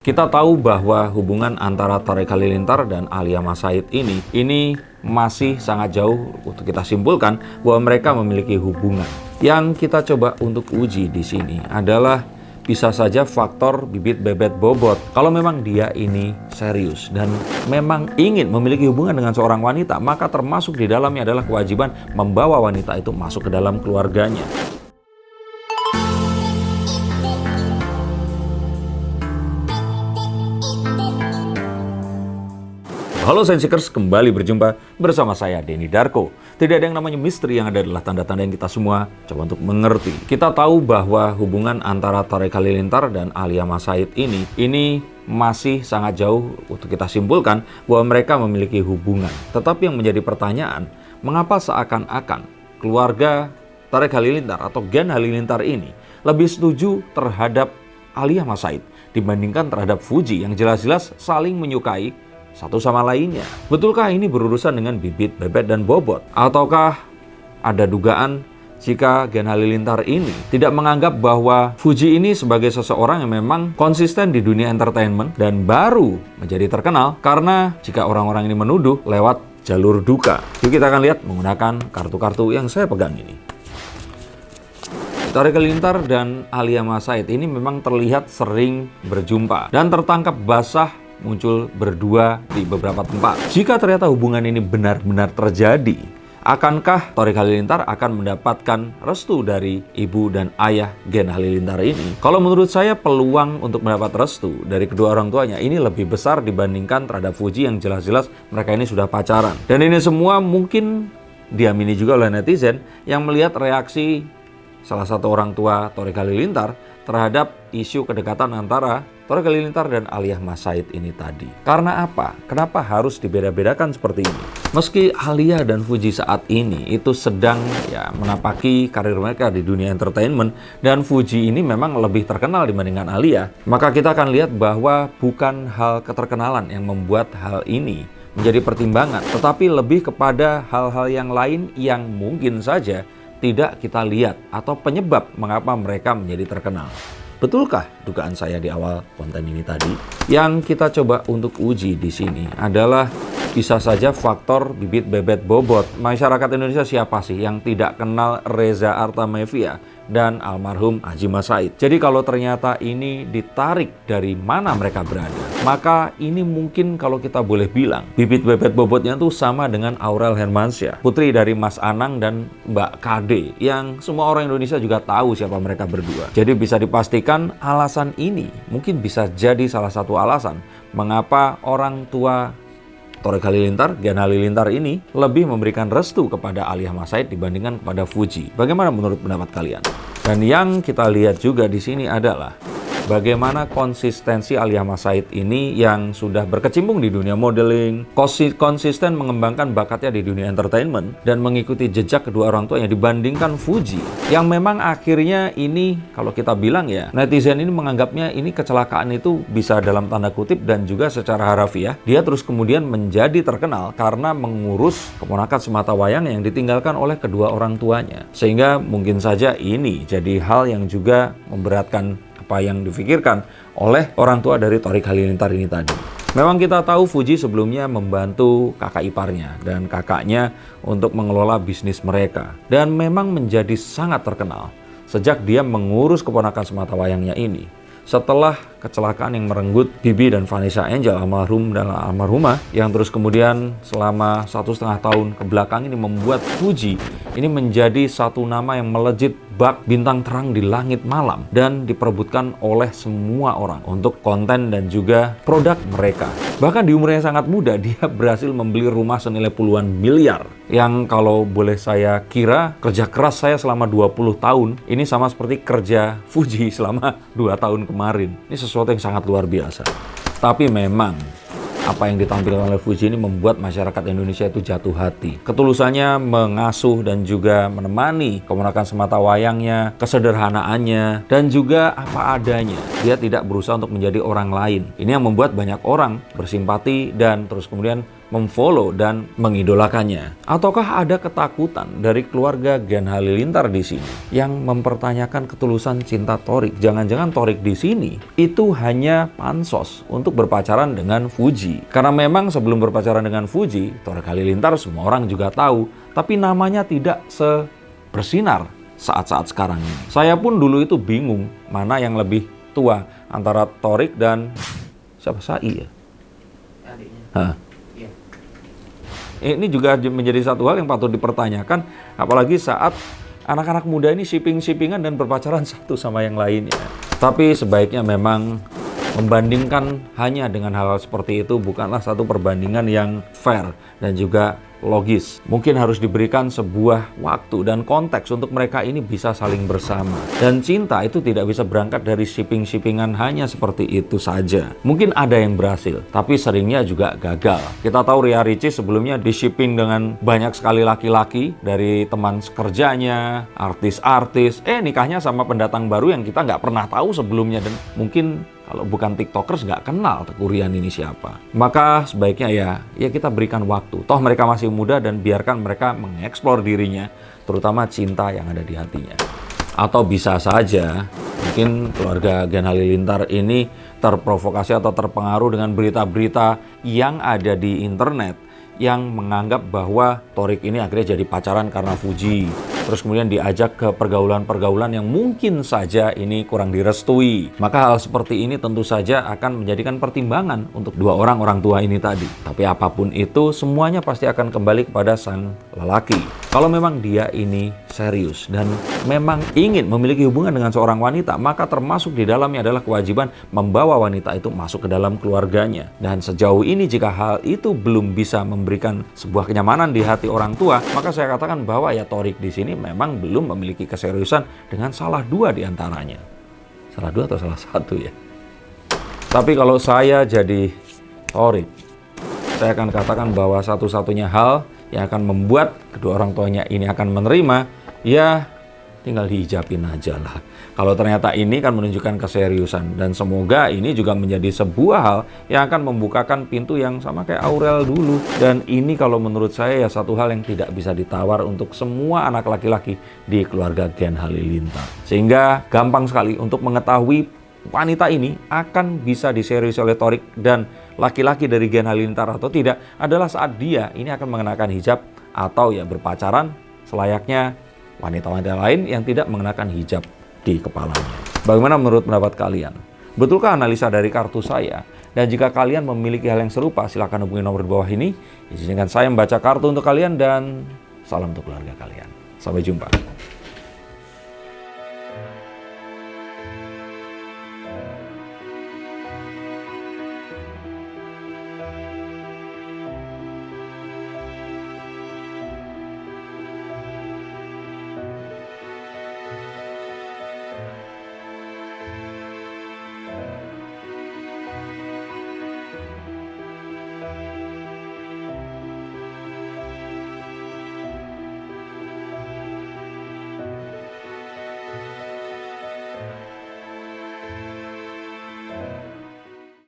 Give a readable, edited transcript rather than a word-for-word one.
Kita tahu bahwa hubungan antara Tariq Halilintar dan Alia Mas Said ini masih sangat jauh untuk kita simpulkan bahwa mereka memiliki hubungan. Yang kita coba untuk uji di sini adalah bisa saja faktor bibit bebet bobot. Kalau memang dia ini serius dan memang ingin memiliki hubungan dengan seorang wanita, maka termasuk di dalamnya adalah kewajiban membawa wanita itu masuk ke dalam keluarganya. Halo Sensikers, kembali berjumpa bersama saya Denny Darko. Tidak ada yang namanya misteri, yang ada adalah tanda-tanda yang kita semua coba untuk mengerti. Kita tahu bahwa hubungan antara Tariq Halilintar dan Alia Mas Said ini masih sangat jauh untuk kita simpulkan bahwa mereka memiliki hubungan. Tetapi yang menjadi pertanyaan, mengapa seakan-akan keluarga Tariq Halilintar atau Gen Halilintar ini lebih setuju terhadap Alia Mas Said dibandingkan terhadap Fuji yang jelas-jelas saling menyukai satu sama lainnya? Betulkah ini berurusan dengan bibit, bebet, dan bobot? Ataukah ada dugaan jika Gen Halilintar ini tidak menganggap bahwa Fuji ini sebagai seseorang yang memang konsisten di dunia entertainment dan baru menjadi terkenal karena jika orang-orang ini menuduh lewat jalur duka? Yuk kita akan lihat menggunakan kartu-kartu yang saya pegang ini. Tariq Halilintar dan Alia Mas Said ini memang terlihat sering berjumpa dan tertangkap basah muncul berdua di beberapa tempat. Jika ternyata hubungan ini benar-benar terjadi, akankah Tariq Halilintar akan mendapatkan restu dari ibu dan ayah Gen Halilintar ini? Kalau menurut saya peluang untuk mendapat restu dari kedua orang tuanya ini lebih besar dibandingkan terhadap Fuji yang jelas-jelas mereka ini sudah pacaran. Dan ini semua mungkin diamini juga oleh netizen yang melihat reaksi salah satu orang tua Tariq Halilintar terhadap isu kedekatan antara Tariq Halilintar dan Alia Mas Said ini tadi. Karena apa? Kenapa harus dibeda-bedakan seperti ini? Meski Alia dan Fuji saat ini itu sedang menapaki karir mereka di dunia entertainment dan Fuji ini memang lebih terkenal dibandingkan Alia, maka kita akan lihat bahwa bukan hal keterkenalan yang membuat hal ini menjadi pertimbangan, tetapi lebih kepada hal-hal yang lain yang mungkin saja tidak kita lihat atau penyebab mengapa mereka menjadi terkenal. Betulkah dugaan saya di awal konten ini tadi? Yang kita coba untuk uji di sini adalah bisa saja faktor bibit bebet bobot. Masyarakat Indonesia siapa sih yang tidak kenal Reza Artamevia dan almarhum Haji Mas Said? Jadi kalau ternyata ini ditarik dari mana mereka berada, maka ini mungkin kalau kita boleh bilang bibit bebet bobotnya tuh sama dengan Aurel Hermansyah, putri dari Mas Anang dan Mbak Kade, yang semua orang Indonesia juga tahu siapa mereka berdua. Jadi bisa dipastikan alasan ini mungkin bisa jadi salah satu alasan mengapa orang tua Tariq Halilintar, Gen Halilintar ini lebih memberikan restu kepada Alia Mas Said dibandingkan kepada Fuji. Bagaimana menurut pendapat kalian? Dan yang kita lihat juga di sini adalah bagaimana konsistensi Alia Mas Said ini yang sudah berkecimpung di dunia modeling, konsisten mengembangkan bakatnya di dunia entertainment dan mengikuti jejak kedua orang tuanya dibandingkan Fuji yang memang akhirnya ini kalau kita bilang netizen ini menganggapnya ini kecelakaan itu bisa dalam tanda kutip dan juga secara harafiah dia terus kemudian menjadi terkenal karena mengurus keponakan semata wayang yang ditinggalkan oleh kedua orang tuanya, sehingga mungkin saja ini jadi hal yang juga memberatkan apa yang difikirkan oleh orang tua dari Tariq Halilintar ini tadi. Memang kita tahu Fuji sebelumnya membantu kakak iparnya dan kakaknya untuk mengelola bisnis mereka dan memang menjadi sangat terkenal sejak dia mengurus keponakan semata wayangnya ini. Setelah kecelakaan yang merenggut Bibi dan Vanessa Angel, almarhum dan almarhumah, yang terus kemudian selama 1,5 tahun ke belakang ini membuat Fuji ini menjadi satu nama yang melejit bak bintang terang di langit malam dan diperebutkan oleh semua orang untuk konten dan juga produk mereka. Bahkan di umurnya sangat muda dia berhasil membeli rumah senilai puluhan miliar, yang kalau boleh saya kira kerja keras saya selama 20 tahun ini sama seperti kerja Fuji selama 2 tahun kemarin. Ini sesuatu yang sangat luar biasa. Tapi memang apa yang ditampilkan oleh Fuji ini membuat masyarakat Indonesia itu jatuh hati. Ketulusannya mengasuh dan juga menemani keponakan semata wayangnya, kesederhanaannya, dan juga apa adanya. Dia tidak berusaha untuk menjadi orang lain. Ini yang membuat banyak orang bersimpati dan terus kemudian memfollow dan mengidolakannya? Ataukah ada ketakutan dari keluarga Gen Halilintar di sini yang mempertanyakan ketulusan cinta Thorik? Jangan-jangan Thorik di sini itu hanya pansos untuk berpacaran dengan Fuji. Karena memang sebelum berpacaran dengan Fuji, Thorik Halilintar semua orang juga tahu, tapi namanya tidak bersinar saat-saat sekarang ini. Saya pun dulu itu bingung mana yang lebih tua antara Thorik dan siapa, Sai ya? Adiknya. Hah. Iya. Ini juga menjadi satu hal yang patut dipertanyakan, apalagi saat anak-anak muda ini shipping-shippingan dan berpacaran satu sama yang lainnya. Tapi sebaiknya memang membandingkan hanya dengan hal-hal seperti itu bukanlah satu perbandingan yang fair dan juga logis. Mungkin harus diberikan sebuah waktu dan konteks untuk mereka ini bisa saling bersama. Dan cinta itu tidak bisa berangkat dari shipping-shippingan hanya seperti itu saja. Mungkin ada yang berhasil, tapi seringnya juga gagal. Kita tahu Ria Ricis sebelumnya di-shipping dengan banyak sekali laki-laki, dari teman sekerjanya, artis-artis, nikahnya sama pendatang baru yang kita nggak pernah tahu sebelumnya, dan mungkin kalau bukan tiktokers nggak kenal Teuku Ryan ini siapa. Maka sebaiknya ya kita berikan waktu. Toh mereka masih muda dan biarkan mereka mengeksplor dirinya, terutama cinta yang ada di hatinya. Atau bisa saja mungkin keluarga Gen Halilintar ini terprovokasi atau terpengaruh dengan berita-berita yang ada di internet yang menganggap bahwa Thorik ini akhirnya jadi pacaran karena Fuji. Terus kemudian diajak ke pergaulan-pergaulan yang mungkin saja ini kurang direstui. Maka hal seperti ini tentu saja akan menjadikan pertimbangan untuk dua orang tua ini tadi. Tapi apapun itu, semuanya pasti akan kembali kepada sang lelaki. Kalau memang dia ini serius dan memang ingin memiliki hubungan dengan seorang wanita, maka termasuk di dalamnya adalah kewajiban membawa wanita itu masuk ke dalam keluarganya. Dan sejauh ini jika hal itu belum bisa memberikan sebuah kenyamanan di hati orang tua, maka saya katakan bahwa ya Thorik di sini memang belum memiliki keseriusan dengan salah dua di antaranya. Salah dua atau salah satu ya. Tapi kalau saya jadi Thorik, saya akan katakan bahwa satu-satunya hal yang akan membuat kedua orang tuanya ini akan menerima, ya tinggal dihijabin aja lah. Kalau ternyata ini kan menunjukkan keseriusan, dan semoga ini juga menjadi sebuah hal yang akan membukakan pintu yang sama kayak Aurel dulu. Dan ini kalau menurut saya ya satu hal yang tidak bisa ditawar untuk semua anak laki-laki di keluarga Gen Halilintar. Sehingga gampang sekali untuk mengetahui wanita ini akan bisa diserius oleh Thorik dan laki-laki dari Gen Halilintar atau tidak adalah saat dia ini akan mengenakan hijab atau ya berpacaran selayaknya wanita-wanita lain yang tidak mengenakan hijab di kepalanya. Bagaimana menurut pendapat kalian? Betulkah analisa dari kartu saya? Dan jika kalian memiliki hal yang serupa, silakan hubungi nomor di bawah ini. Izinkan saya membaca kartu untuk kalian dan salam untuk keluarga kalian. Sampai jumpa.